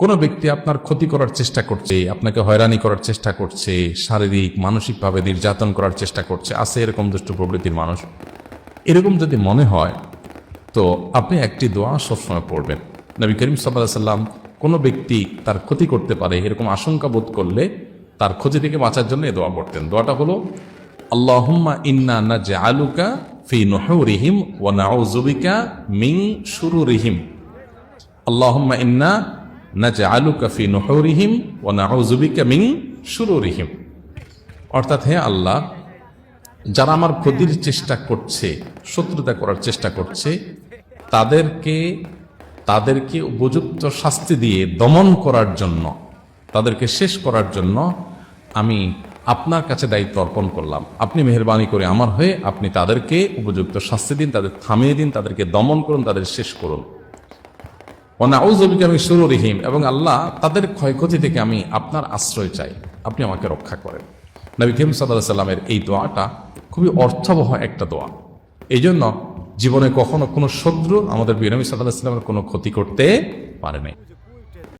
কোনো ব্যক্তি আপনার ক্ষতি করার চেষ্টা করছে, আপনাকে হয়রানি করার চেষ্টা করছে, শারীরিক মানসিকভাবে নির্যাতন করার চেষ্টা করছে, আছে এরকম দুষ্ট প্রবৃত্তির মানুষ, এরকম যদি মনে হয় তো আপনি একটি দোয়া সবসময় পড়বেন। নবী করিম সাল্লাল্লাহু আলাইহি সাল্লাম কোনো ব্যক্তি তার ক্ষতি করতে পারে এরকম আশঙ্কা বোধ করলে তার ক্ষতি থেকে বাঁচার জন্য এই দোয়া পড়তেন। দোয়াটা হলো আল্লাহুম্মা ইন্না নাজআলুকা ফি নুহুরিহিম ওয়া নাউযু বিকা মিন শুরুরিহিম। আল্লাহুম্মা ইন্না নাজআলুকা ফি নুহুরিহিম ওয়া নাউযু বিকা মিন শুরুরিহিম। অর্থাৎ, হে আল্লাহ, যারা আমার ক্ষতির চেষ্টা করছে, শত্রুতা করার চেষ্টা করছে, তাদেরকে উপযুক্ত শাস্তি দিয়ে দমন করার জন্য, তাদেরকে শেষ করার জন্য আমি আপনার কাছে দায়িত্ব অর্পণ করলাম। আপনি মেহেরবানি করে আমার হয়ে আপনি তাদেরকে উপযুক্ত শাস্তি দিন, তাদের থামিয়ে দিন, তাদেরকে দমন করুন, তাদের শেষ করুন। ওয়ানাউযু বিকা মিন শুরুরিহিম, এবং আল্লাহ তাদের ক্ষয়ক্ষতি থেকে আমি আপনার আশ্রয় চাই, আপনি আমাকে রক্ষা করেন। নবী করিম সাল্লাল্লাহু আলাইহি সাল্লামের এই দোয়াটা খুবই অর্থবহ একটা দোয়া। এই জন্য জীবনে কখনো কোনো শত্রু আমাদের নবী সাল্লাল্লাহু আলাইহি সাল্লামের কোনো ক্ষতি করতে পারে নাই।